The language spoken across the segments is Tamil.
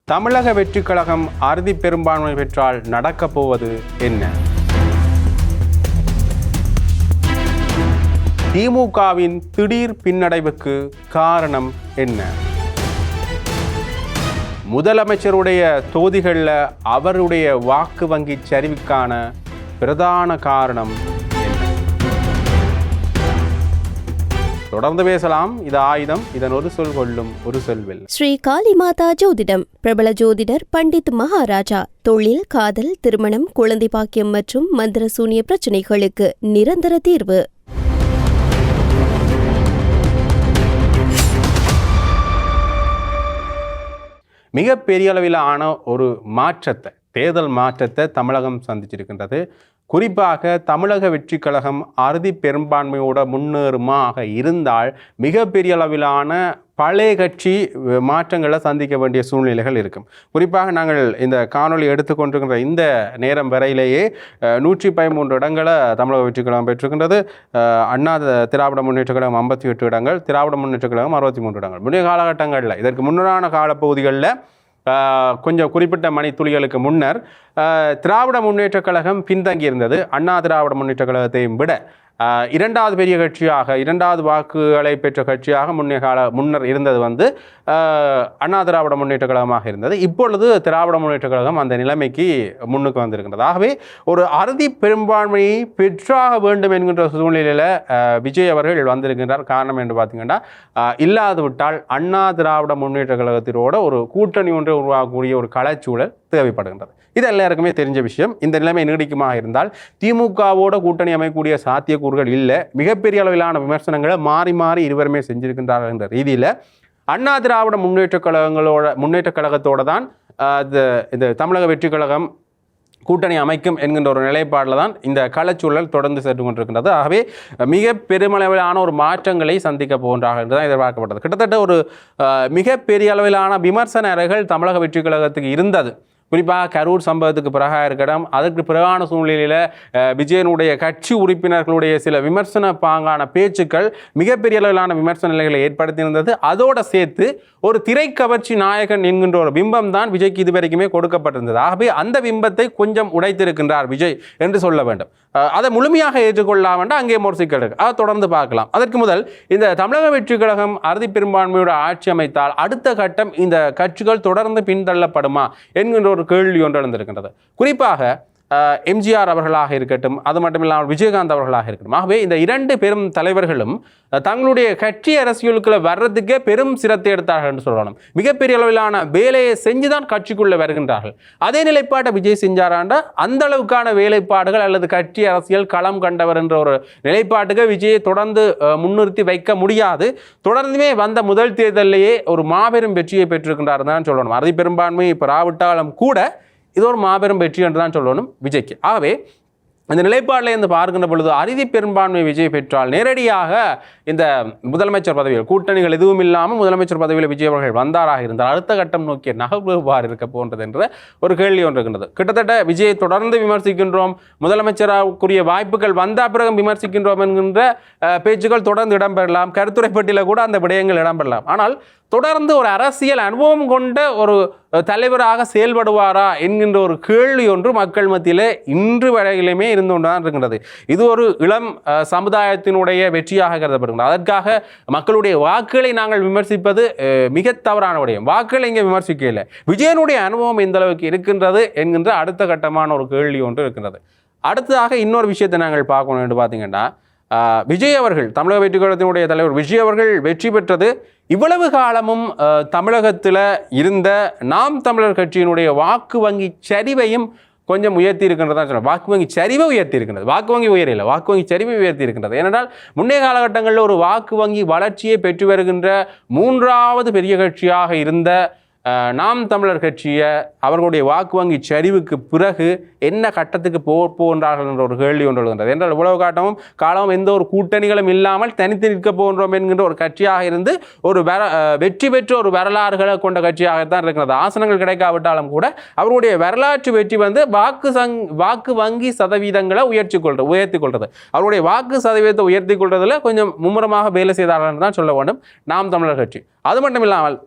தமிழக வெற்றிக் கழகம் அறுதி பெரும்பான்மை பெற்றால் நடக்கப் போவது என்ன? திமுகவின் திடீர் பின்னடைவுக்கு காரணம் என்ன? முதலமைச்சருடைய தொகுதிகளில் அவருடைய வாக்கு வங்கி சரிவுக்கான பிரதான காரணம் என்ன? தொடர்ந்து பேசலாம். இது ஆயுதம், இதன் ஒரு சொல் கொள்ளும் ஒரு சொல்வில். ஸ்ரீ காளி மாதா ஜோதிடம். பிரபல ஜோதிடர் பண்டித் மகாராஜா. தொழில், காதல், திருமணம், குழந்தை பாக்கியம் மற்றும் மந்திர சூனிய பிரச்சனைகளுக்கு நிரந்தர தீர்வு. மிக பெரிய அளவிலான ஒரு மாற்றத்தை, தேர்தல் மாற்றத்தை தமிழகம் சந்திச்சிருக்கின்றது. குறிப்பாக தமிழக வெற்றிக் கழகம் அறுதி பெரும்பான்மையோட முன்னேறுமாக இருந்தால் மிகப்பெரிய அளவிலான பழைய கட்சி மாற்றங்களை சந்திக்க வேண்டிய சூழ்நிலைகள் இருக்கும். குறிப்பாக நாங்கள் இந்த காணொலி எடுத்துக்கொண்டிருக்கின்ற இந்த நேரம் வரையிலேயே 113 இடங்களை தமிழக வெற்றிக் கழகம் பெற்றிருக்கின்றது. அண்ணா திராவிட முன்னேற்ற கழகம் 58 இடங்கள், திராவிட முன்னேற்ற கழகம் 63 இடங்கள். முன்னே காலகட்டங்களில், இதற்கு முன்னரான காலப்பகுதிகளில் கொஞ்சம் குறிப்பிட்ட மணித்துளிகளுக்கு முன்னர் திராவிட முன்னேற்ற கழகம் பின்தங்கியிருந்தது. அண்ணா திராவிட முன்னேற்ற கழகத்தையும் விட இரண்டாவது பெரிய கட்சியாக, இரண்டாவது வாக்குகளை பெற்ற கட்சியாக முன்னர் இருந்தது அண்ணா திராவிட முன்னேற்ற கழகமாக இருந்தது. இப்பொழுது திராவிட முன்னேற்ற கழகம் அந்த நிலைமைக்கு முன்னுக்கு வந்திருக்கின்றது. ஆகவே ஒரு அறுதி பெரும்பான்மையை பெற்றாக வேண்டும் என்கின்ற சூழ்நிலையில் விஜய் அவர்கள் வந்திருக்கின்றார். காரணம் என்று பார்த்தீங்கன்னா, இல்லாது விட்டால் அண்ணா திராவிட முன்னேற்ற கழகத்தினோட ஒரு கூட்டணி ஒன்றை உருவாக்கக்கூடிய ஒரு களச்சூழல் தேவைப்படுகின்றது. இது எல்லாருக்குமே தெரிஞ்ச விஷயம். இந்த நிலைமை நீடிக்குமாக இருந்தால் திமுகவோட கூட்டணி அமைக்கக்கூடிய சாத்தியக்கூறுகள் இல்லை. மிகப்பெரிய அளவிலான விமர்சனங்களை மாறி மாறி இருவருமே செஞ்சிருக்கின்றார்கள் என்ற ரீதியில் அண்ணா திராவிட முன்னேற்ற கழகத்தோட தான் இந்த தமிழக வெற்றிக் கழகம் கூட்டணி அமைக்கும் என்கின்ற ஒரு நிலைப்பாடில் தான் இந்த களச்சூழல் தொடர்ந்து சென்று கொண்டிருக்கின்றது. ஆகவே மிக பெருமளவிலான ஒரு மாற்றங்களை சந்திக்க போகின்றார்கள் என்றுதான் எதிர்பார்க்கப்பட்டது. கிட்டத்தட்ட ஒரு மிகப்பெரிய அளவிலான விமர்சன அறைகள் தமிழக வெற்றிக் கழகத்துக்கு இருந்தது. குறிப்பாக கரூர் சம்பவத்துக்கு பிறகாக இருக்கட்டும், அதற்கு பிறகான சூழ்நிலையில் விஜயனுடைய கட்சி உறுப்பினர்களுடைய சில விமர்சன பாங்கான பேச்சுக்கள் மிகப்பெரிய அளவிலான விமர்சன நிலைகளை ஏற்படுத்தியிருந்தது. அதோடு சேர்த்து ஒரு திரைக்கவர்ச்சி நாயகன் என்கின்ற ஒரு பிம்பம் தான் விஜய்க்கு இதுவரைக்குமே கொடுக்கப்பட்டிருந்தது. ஆகவே அந்த பிம்பத்தை கொஞ்சம் உடைத்திருக்கின்றார் விஜய் என்று சொல்ல வேண்டும். அதை முழுமையாக ஏற்றுக்கொள்ளாமல் அங்கே ஒரு சிக்கல் இருக்கு. அதை தொடர்ந்து பார்க்கலாம். அதற்கு முதல் இந்த தமிழக வெற்றிக் கழகம் அறுதி பெரும்பான்மையோட ஆட்சி அமைத்தால் அடுத்த கட்டம் இந்த கட்சிகள் தொடர்ந்து பின்தள்ளப்படுமா என்கின்ற ஒரு கேள்வி ஒன்று எழுந்திருக்கின்றது. குறிப்பாக எம்ஜிஆர் அவர்களாக இருக்கட்டும், அது மட்டும் இல்லாமல் விஜயகாந்த் அவர்களாக இருக்கட்டும். ஆகவே இந்த இரண்டு பெரும் தலைவர்களும் தங்களுடைய கட்சி அரசியலுக்குள்ள வர்றதுக்கே பெரும் சிரத்தை எடுத்தார்கள் என்று சொல்லணும். மிகப்பெரிய அளவிலான வேலையை செஞ்சுதான் கட்சிக்குள்ளே வருகின்றார்கள். அதே நிலைப்பாட்டை விஜய் செஞ்சாராண்டா அந்த அளவுக்கான வேலைப்பாடுகள் அல்லது கட்சி அரசியல் களம் கண்டவர் என்ற ஒரு நிலைப்பாட்டுக்கு விஜயை தொடர்ந்து முன்னிறுத்தி வைக்க முடியாது. தொடர்ந்துமே வந்த முதல் தேர்தலிலேயே ஒரு மாபெரும் வெற்றியை பெற்றிருக்கின்றார் தான் சொல்லணும். அறுதி பெரும்பான்மை பெறாவிட்டாலும் கூட இது ஒரு மாபெரும் வெற்றி என்று தான் சொல்லணும் விஜய்க்கு. ஆகவே இந்த நிலைப்பாட்டில் இருந்து பார்க்கின்ற பொழுது அறுதி பெரும்பான்மை விஜய் பெற்றால் நேரடியாக இந்த முதலமைச்சர் பதவியில் கூட்டணிகள் எதுவும் இல்லாமல் முதலமைச்சர் பதவியில் விஜய் அவர்கள் வந்தாராக இருந்தால் அடுத்த கட்டம் நோக்கிய நகர்வுவார் இருக்க போன்றது என்ற ஒரு கேள்வி ஒன்று இருக்கின்றது. கிட்டத்தட்ட விஜயை தொடர்ந்து விமர்சிக்கின்றோம், முதலமைச்சராகக்கூடிய வாய்ப்புகள் வந்த பிறகு விமர்சிக்கின்றோம் என்கின்ற பேச்சுக்கள் தொடர்ந்து இடம்பெறலாம். கருத்துரை பட்டியலில் கூட அந்த விடயங்கள் இடம்பெறலாம். ஆனால் தொடர்ந்து ஒரு அரசியல் அனுபவம் கொண்ட ஒரு தலைவராக செயல்படுவாரா என்கின்ற ஒரு கேள்வி ஒன்று மக்கள் மத்தியில் இன்று வரையிலுமே இருந்து கொண்டுதான் இருக்கின்றது. இது ஒரு இளம் சமுதாயத்தினுடைய வெற்றியாக கருதப்படுகிறது. அதற்காக மக்களுடைய வாக்குகளை நாங்கள் விமர்சிப்பது மிக தவறான விடயம். வாக்குகளை இங்கே விமர்சிக்கவில்லை, விஜயனுடைய அனுபவம் எந்த அளவுக்கு இருக்கின்றது என்கின்ற அடுத்த கட்டமான ஒரு கேள்வி ஒன்று இருக்கின்றது. அடுத்ததாக இன்னொரு விஷயத்தை நாங்கள் பார்க்கணும் என்று பார்த்தீங்கன்னா, விஜய் அவர்கள், தமிழக வெற்றிக் கழகத்தினுடைய தலைவர் விஜய் அவர்கள் வெற்றி பெற்றது இவ்வளவு காலமும் தமிழகத்தில் இருந்த நாம் தமிழர் கட்சியினுடைய வாக்கு வங்கி சரிவையும் கொஞ்சம் உயர்த்தி இருக்கின்றதா சொன்னால், வாக்கு வங்கி சரிவை உயர்த்தி இருக்கின்றது, வாக்கு வங்கி உயரில்லை, வாக்கு வங்கி சரிவை உயர்த்தி இருக்கின்றது. ஏனென்றால் முன்னைய காலகட்டங்களில் ஒரு வாக்கு வங்கி வளர்ச்சியை பெற்று வருகின்ற மூன்றாவது பெரிய கட்சியாக இருந்த நாம் தமிழர் கட்சியை அவர்களுடைய வாக்கு வங்கி சரிவுக்கு பிறகு என்ன கட்டத்துக்கு போகின்றார்கள் என்ற ஒரு கேள்வி ஒன்று எழுகின்றது. என்றால் இவ்வளவு காலமும் எந்த ஒரு கூட்டணிகளும் இல்லாமல் தனித்து நிற்க போகின்றோம் என்கின்ற ஒரு கட்சியாக இருந்து ஒரு வெற்றி பெற்ற ஒரு வரலாறுகளை கொண்ட கட்சியாகத்தான் இருக்கிறது. ஆசனங்கள் கிடைக்காவிட்டாலும் கூட அவருடைய வரலாற்று வெற்றி வாக்கு வங்கி சதவீதங்களை உயர்த்தி கொள்வது, அவருடைய வாக்கு சதவீதத்தை உயர்த்தி கொள்வதில் கொஞ்சம் மும்முரமாக வேலை செய்தார்கள் தான் சொல்ல வேண்டும் நாம் தமிழர் கட்சி. அது மட்டும் இல்லாமல்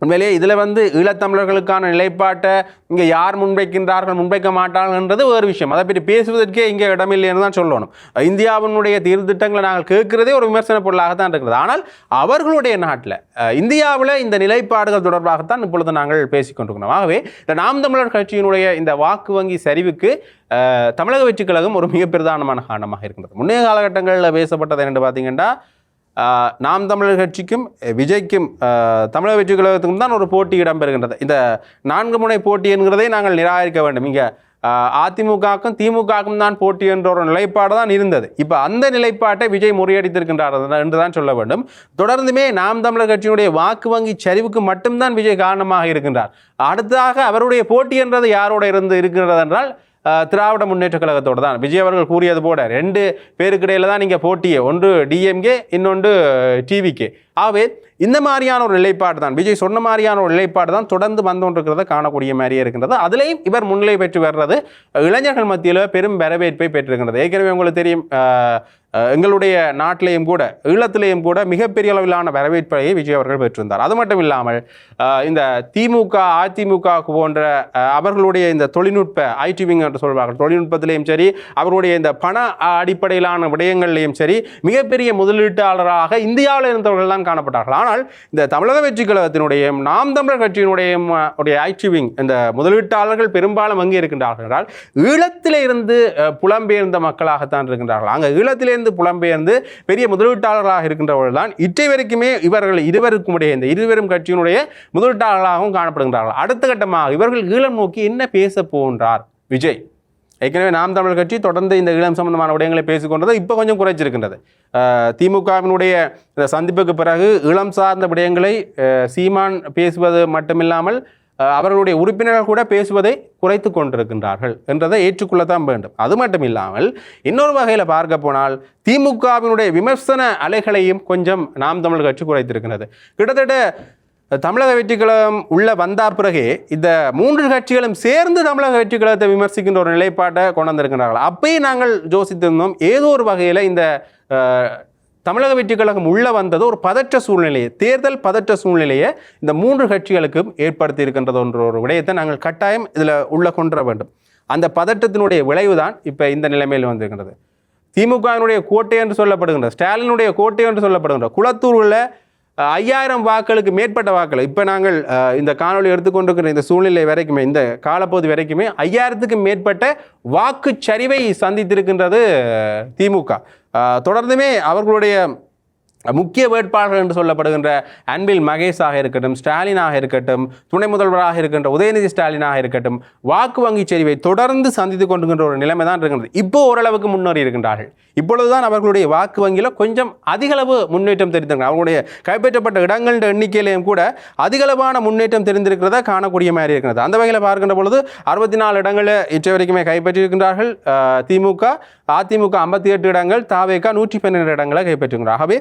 உண்மையிலேயே இதில் ஈழத்தமிழர்களுக்கான நிலைப்பாட்டை இங்கே யார் முன்வைக்கின்றார்கள் முன்வைக்க மாட்டார்கள்ன்றது ஒரு விஷயம். அதை பற்றி பேசுவதற்கே இங்கே இடமில்லைன்னு தான் சொல்லணும். இந்தியாவினுடைய தீர்த்திட்டங்களை நாங்கள் கேட்கிறதே ஒரு விமர்சன பொருளாகத்தான் இருக்கிறது. ஆனால் அவர்களுடைய நாட்டில் இந்தியாவில் இந்த நிலைப்பாடுகள் தொடர்பாகத்தான் இப்பொழுது நாங்கள் பேசிக்கொண்டிருக்கிறோம். ஆகவே இந்த நாம் தமிழர் கட்சியினுடைய இந்த வாக்கு வங்கி சரிவுக்கு தமிழக வெற்றிக் கழகம் ஒரு மிக பிரதானமான காரணமாக இருக்கின்றது. முன்னைய காலகட்டங்களில் பேசப்பட்டது என்று பார்த்தீங்கன்னா, நாம் தமிழர் கட்சிக்கும் விஜய்க்கும் தமிழக வெற்றிக் கழகத்துக்கும் தான் ஒரு போட்டி இடம்பெறுகின்றது. இந்த 4 முனை போட்டி என்கிறதை நாங்கள் நிராகரிக்க வேண்டும். இங்கே அதிமுகவுக்கும் திமுகவுக்கும் தான் போட்டி என்ற ஒரு நிலைப்பாடு தான் இருந்தது. இப்போ அந்த நிலைப்பாட்டை விஜய் முறியடித்திருக்கின்றார் என்று தான் சொல்ல வேண்டும். தொடர்ந்துமே நாம் தமிழர் கட்சியினுடைய வாக்கு வங்கி சரிவுக்கு மட்டும்தான் விஜய் காரணமாக இருக்கின்றார். அடுத்ததாக அவருடைய போட்டி என்றது யாரோட இருக்கிறது என்றால் திராவிட முன்னேற்ற கழகத்தோடு தான். விஜய் அவர்கள் கூறியது போல 2 பேருக்கு இடையில தான் நீங்கள் போட்டியே, ஒன்று டிஎம்கே, இன்னொன்று டிவிகே. ஆகவே இந்த மாதிரியான ஒரு நிலைப்பாடு தான், விஜய் சொன்ன மாதிரியான ஒரு நிலைப்பாடு தான் தொடர்ந்து வந்து கொண்டிருக்கிறத காணக்கூடிய மாதிரியே இருக்கின்றது. அதுலேயும் இவர் முன்னிலை பெற்று வர்றது இளைஞர்கள் மத்தியில் பெரும் வரவேற்பை பெற்றிருக்கின்றது. ஏற்கனவே உங்களுக்கு தெரியும், எங்களுடைய நாட்டிலேயும் கூட ஈழத்திலேயும் கூட மிகப்பெரிய அளவிலான வரவேற்பை விஜய் அவர்கள் பெற்றிருந்தார். அது மட்டும் இல்லாமல் இந்த திமுக அதிமுக போன்ற அவர்களுடைய இந்த தொழில்நுட்ப ஐடிவிங் என்று சொல்வார்கள், தொழில்நுட்பத்திலையும் சரி அவர்களுடைய இந்த பண அடிப்படையிலான விடயங்கள்லையும் சரி மிகப்பெரிய முதலீட்டாளராக இந்தியாவில் இருந்தவர்கள் தான் காணப்பட்டார்கள். ஆனால் இந்த தமிழக வெற்றி கழகத்தினுடைய நாம் தமிழர் கட்சியினுடைய ஐடிவிங் இந்த முதலீட்டாளர்கள் பெரும்பாலும் அங்கே இருக்கின்றார்கள் என்றால் ஈழத்திலே இருந்து புலம்பெயர்ந்த மக்களாகத்தான் இருக்கின்றார்கள். அங்கே ஈழத்திலே புலம்பெயர்ந்து பெரிய முதலீட்டாளர்களாக இருக்கின்றவர்கள் தான் இற்றை வரைக்குமே இவர்கள் இருவருக்கும் இடையே இந்த இருவரும் கட்சியினுடைய முதலீட்டாளர்களாகவும் காணப்படுகின்றார்கள். அடுத்த கட்டமாக இவர்கள் ஈழம் நோக்கி என்ன பேச போகின்றார் விஜய்? ஏற்கனவே நாம் தமிழர் கட்சி தொடர்ந்து இந்த ஈழம் சம்பந்தமான விடயங்களை பேசிக்கொண்டது இப்போ கொஞ்சம் குறைச்சிருக்கின்றது. திமுகவினுடைய இந்த சந்திப்புக்கு பிறகு ஈழம் சார்ந்த விடயங்களை சீமான் பேசுவது மட்டுமில்லாமல் அவர்களுடைய உறுப்பினர்கள் கூட பேசுவதை குறைத்து கொண்டிருக்கின்றார்கள் என்றதை ஏற்றுக்கொள்ளத்தான் வேண்டும். அது மட்டும் இல்லாமல் இன்னொரு வகையில் பார்க்க போனால் திமுகவினுடைய விமர்சன அலைகளையும் கொஞ்சம் நாம் தமிழர் கட்சி குறைத்திருக்கிறது. கிட்டத்தட்ட தமிழக வெற்றி கழகம் உள்ள வந்தா பிறகே இந்த 3 கட்சிகளும் சேர்ந்து தமிழக வெற்றி கழகத்தை விமர்சிக்கின்ற ஒரு நிலைப்பாட்டை கொண்டு வந்திருக்கிறார்கள். அப்பயே நாங்கள் யோசித்திருந்தோம், ஏதோ ஒரு வகையில் இந்த தமிழக வெற்றி கழகம் உள்ள வந்தது ஒரு பதற்ற சூழ்நிலையை, தேர்தல் பதற்ற சூழ்நிலையை இந்த 3 கட்சிகளுக்கும் ஏற்படுத்தி இருக்கின்றது என்ற ஒரு விடயத்தை நாங்கள் கட்டாயம் இதில் உள்ள கொண்டு வேண்டும். அந்த பதற்றத்தினுடைய விளைவு தான் இப்போ இந்த நிலைமையில் வந்திருக்கின்றது. திமுகவினுடைய கோட்டை என்று சொல்லப்படுகின்றது, ஸ்டாலினுடைய கோட்டை என்று சொல்லப்படுகின்ற குளத்தூரில் 5000 வாக்களுக்கு மேற்பட்ட வாக்கள் இப்போ நாங்கள் இந்த காணொலி எடுத்துக்கொண்டிருக்கிற இந்த சூழ்நிலை வரைக்குமே, இந்த காலப்பகுதி வரைக்குமே 5000க்கும் மேற்பட்ட வாக்குச்சரிவை சந்தித்திருக்கின்றது திமுக. தொடர்ந்துமே அவர்களுடைய முக்கிய வேட்பாளர்கள் என்று சொல்லப்படுகின்ற அன்பில் மகேஷாக இருக்கட்டும், ஸ்டாலினாக இருக்கட்டும், துணை முதல்வராக இருக்கின்ற உதயநிதி ஸ்டாலினாக இருக்கட்டும், வாக்கு வங்கி சரிவை தொடர்ந்து சந்தித்து கொண்டிருக்கின்ற ஒரு நிலைமை தான் இருக்கின்றது. இப்போ ஓரளவுக்கு முன்னேறி இருக்கின்றார்கள். இப்பொழுதுதான் அவர்களுடைய வாக்கு வங்கியில் கொஞ்சம் அதிகளவு முன்னேற்றம் தெரிந்திருக்கிறாங்க. அவங்களுடைய கைப்பற்றப்பட்ட இடங்கள எண்ணிக்கையிலையும் கூட அதிகளவான முன்னேற்றம் தெரிந்திருக்கிறதா காணக்கூடிய மாதிரி இருக்கிறது. அந்த வகையில் பார்க்கின்ற பொழுது 64 இடங்களை இற்றை வரைக்குமே கைப்பற்றியிருக்கின்றார்கள் திமுக. அதிமுக 58 இடங்கள், தாவேகா 112 இடங்களை கைப்பற்றுகிறார். ஆகவே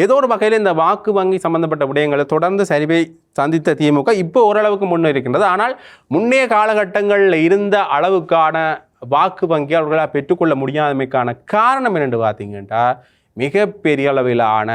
ஏதோ ஒரு வகையில் இந்த வாக்கு வங்கி சம்பந்தப்பட்ட விடயங்களை தொடர்ந்து சரிவை சந்தித்த திமுக இப்போ ஓரளவுக்கு முன்னேறி இருக்கின்றது. ஆனால் முன்னைய காலகட்டங்களில் இருந்த அளவுக்கான வாக்கு வங்கி அவர்களால் பெற்றுக்கொள்ள முடியாதமைக்கான காரணம் என்னென்று பார்த்தீங்கன்னா, மிகப்பெரிய அளவிலான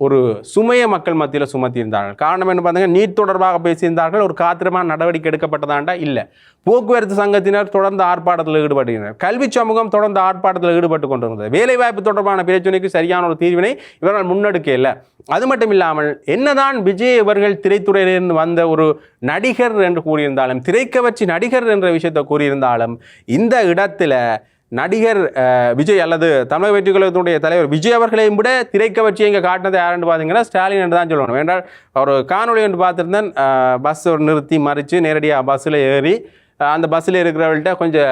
ஒரு சுமையை மக்கள் மத்தியில் சுமத்தியிருந்தார்கள். காரணம் என்ன பார்த்தீங்கன்னா, நீட் தொடர்பாக பேசியிருந்தார்கள். ஒரு காத்திரமான நடவடிக்கை எடுக்கப்பட்டதாண்டா இல்லை. போக்குவரத்து சங்கத்தினர் தொடர்ந்து ஆர்ப்பாட்டத்தில் ஈடுபடுகின்றனர். கல்வி சமூகம் தொடர்ந்து ஆர்ப்பாட்டத்தில் ஈடுபட்டு கொண்டிருந்தது. வேலைவாய்ப்பு தொடர்பான பிரச்சனைக்கு சரியான ஒரு தீர்வினை இவர்கள் முன்னெடுக்க இல்லை. அது மட்டும் இல்லாமல் என்னதான் விஜய் அவர்கள் திரைத்துறையிலிருந்து வந்த ஒரு நடிகர் என்று கூறியிருந்தாலும், திரைக்கவர்ச்சி நடிகர் என்ற விஷயத்தை கூறியிருந்தாலும், இந்த இடத்துல நடிகர் விஜய் அல்லது தமிழக வெற்றி கழகத்தினுடைய தலைவர் விஜய் அவர்களையும் விட திரைக்கவர்ச்சி இங்கே காட்டினது யாருன்னு பார்த்தீங்கன்னா ஸ்டாலின் என்று தான் சொல்லணும். என்றால் ஒரு காணொலி என்று பார்த்துருந்தேன், பஸ் நிறுத்தி மறித்து நேரடியாக பஸ்ஸில் ஏறி அந்த பஸ்ஸில் இருக்கிறவர்கள்ட்ட கொஞ்சம்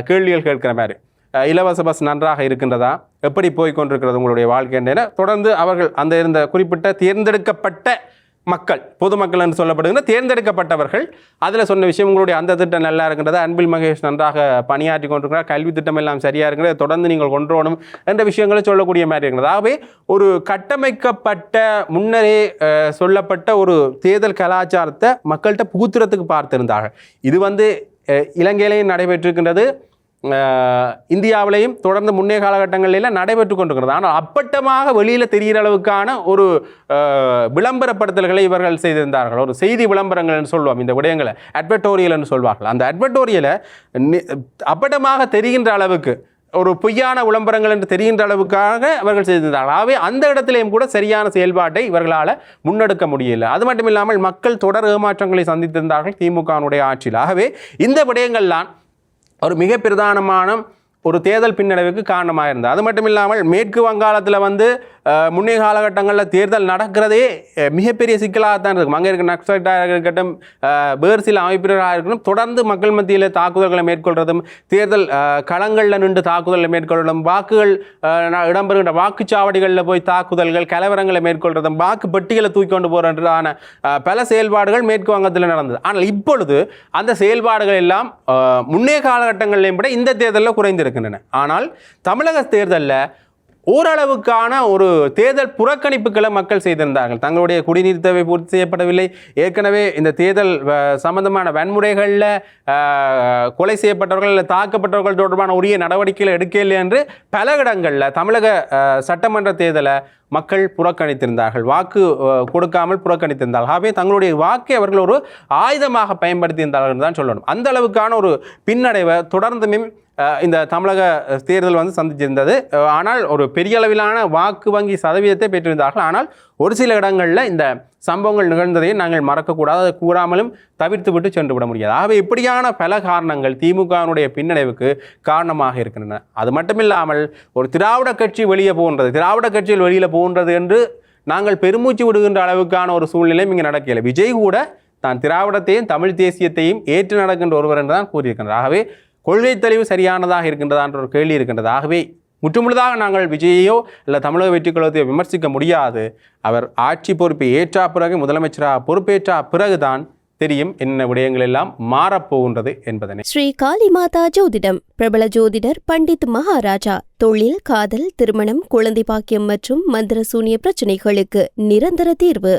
கேள்விகள் கேட்கிற மாதிரி, இலவச பஸ் நன்றாக இருக்கின்றதா, எப்படி போய் கொண்டிருக்கிறது உங்களுடைய வாழ்க்கைன்ற தொடர்ந்து அவர்கள் அந்த இருந்த குறிப்பிட்ட தேர்ந்தெடுக்கப்பட்ட மக்கள், பொதுமக்கள் என்று சொல்லப்படுகிற தேர்ந்தெடுக்கப்பட்டவர்கள் அதில் சொன்ன விஷயம், உங்களுடைய அந்த திட்டம் நல்லா இருக்கின்றது, அன்பில் மகேஷ் நன்றாக பணியாற்றி கொண்டிருக்கிறார், கல்வி திட்டம் எல்லாம் சரியாக இருக்கிறது, தொடர்ந்து நீங்கள் கொண்டுவரணும் என்ற விஷயங்களை சொல்லக்கூடிய மாதிரி இருக்கிறது. ஆகவே ஒரு கட்டமைக்கப்பட்ட முன்னரே சொல்லப்பட்ட ஒரு தேர்தல் கலாச்சாரத்தை மக்கள்கிட்ட புகுத்துறதுக்கு பார்த்திருந்தார்கள். இது இலங்கையிலேயும் நடைபெற்றிருக்கின்றது, இந்தியாவிலையும் தொடர்ந்து முன்னே காலகட்டங்களில் நடைபெற்று கொண்டிருக்கிறது. ஆனால் அப்பட்டமாக வெளியில் தெரிகிற அளவுக்கான ஒரு விளம்பரப்படுத்தல்களை இவர்கள் செய்திருந்தார்கள். ஒரு செய்தி விளம்பரங்கள் என்று சொல்லுவோம், இந்த விடயங்களை அட்வர்டோரியல் என்று சொல்வார்கள். அந்த அட்வர்டோரியலை அப்பட்டமாக தெரிகின்ற அளவுக்கு ஒரு பொய்யான விளம்பரங்கள் என்று தெரிகின்ற அளவுக்காக அவர்கள் செய்திருந்தார்கள். ஆகவே அந்த இடத்திலேயும் கூட சரியான செயல்பாட்டை இவர்களால் முன்னெடுக்க முடியல. அது மட்டும் இல்லாமல் மக்கள் தொடர் ஏமாற்றங்களை சந்தித்திருந்தார்கள் திமுகவினுடைய ஆட்சியில். ஆகவே இந்த விடயங்கள்லாம் ஒரு மிக பிரதானமான ஒரு தேர்தல் பின்னடைவுக்கு காரணமாக இருந்தது. அது மட்டும் இல்லாமல் மேற்கு வங்காளத்தில் முன்னே காலகட்டங்களில் தேர்தல் நடக்கிறதே மிகப்பெரிய சிக்கலாகத்தான் இருக்கும். அங்கே இருக்க நக்சலைட்டாக இருக்கட்டும், வேறு சில அமைப்பினராக இருக்கட்டும், தொடர்ந்து மக்கள் மத்தியில் தாக்குதல்களை மேற்கொள்வதும், தேர்தல் களங்களில் நின்று தாக்குதலை மேற்கொள்வதும், வாக்குகள் இடம்பெறுகின்ற வாக்குச்சாவடிகளில் போய் தாக்குதல்கள், கலவரங்களை மேற்கொள்வதும், வாக்கு பெட்டிகளை தூக்கி கொண்டு போகிறதான பல செயல்பாடுகள் மேற்கு வங்கத்தில் நடந்தது. ஆனால் இப்பொழுது அந்த செயல்பாடுகள் எல்லாம் முன்னே காலகட்டங்களிலும் விட இந்த தேர்தலில் குறைந்திருக்கின்றன. ஆனால் தமிழக தேர்தலில் ஓரளவுக்கான ஒரு தேர்தல் புறக்கணிப்புகளை மக்கள் செய்திருந்தார்கள். தங்களுடைய குடிநீர் தேவை பூர்த்தி செய்யப்படவில்லை. ஏற்கனவே இந்த தேர்தல் சம்பந்தமான வன்முறைகளில் கொலை செய்யப்பட்டவர்கள் இல்லை தாக்கப்பட்டவர்கள் தொடர்பான உரிய நடவடிக்கைகளை எடுக்கவில்லை என்று பல இடங்களில் தமிழக சட்டமன்ற தேர்தலை மக்கள் புறக்கணித்திருந்தார்கள். வாக்கு கொடுக்காமல் புறக்கணித்திருந்தார்கள். ஆகவே தங்களுடைய வாக்கை அவர்கள் ஒரு ஆயுதமாக பயன்படுத்தியிருந்தார்கள் என்று தான் சொல்லணும். அந்த அளவுக்கான ஒரு பின்னடைவை தொடர்ந்துமே இந்த தமிழக தேர்தல் சந்திச்சிருந்தது. ஆனால் ஒரு பெரிய அளவிலான வாக்கு வங்கி சதவீதத்தை பெற்றிருந்தார்கள். ஆனால் ஒரு சில இடங்களில் இந்த சம்பவங்கள் நிகழ்ந்ததையும் நாங்கள் மறக்கக்கூடாது, அதை கூறாமலும் தவிர்த்து விட்டு சென்று விட முடியாது. ஆகவே இப்படியான பல காரணங்கள் திமுகவினுடைய பின்னடைவுக்கு காரணமாக இருக்கின்றன. அது மட்டுமில்லாமல் ஒரு திராவிட கட்சி வெளியே போகின்றது, திராவிட கட்சியில் வெளியில் போகின்றது என்று நாங்கள் பெருமூச்சு விடுகின்ற அளவுக்கான ஒரு சூழ்நிலையும் இங்கே நடக்கலை. விஜய் கூட தான் திராவிடத்தையும் தமிழ் தேசியத்தையும் ஏற்று நடக்கின்ற ஒருவர் என்று தான் கூறியிருக்கின்றார். ஆகவே கொள்கை தெளிவு சரியானதாக இருக்கின்றதா என்ற ஒரு கேள்வி இருக்கின்றது. ஆகவே முற்றுமுழுதாக நாங்கள் விஜயையோ இல்லை தமிழக வெற்றி கழகத்தையோ விமர்சிக்க முடியாது. அவர் ஆட்சி பொறுப்பை ஏற்றா பிறகு, முதலமைச்சராக பொறுப்பேற்றா பிறகுதான் தெரியும் என்ன விடயங்கள் எல்லாம் மாறப்போகின்றது என்பதனை. ஸ்ரீ காளிமாதா ஜோதிடம் பிரபல ஜோதிடர் பண்டித் மகாராஜா. தொழில், காதல், திருமணம், குழந்தை பாக்கியம் மற்றும் மந்திர சூனிய பிரச்சனைகளுக்கு நிரந்தர தீர்வு.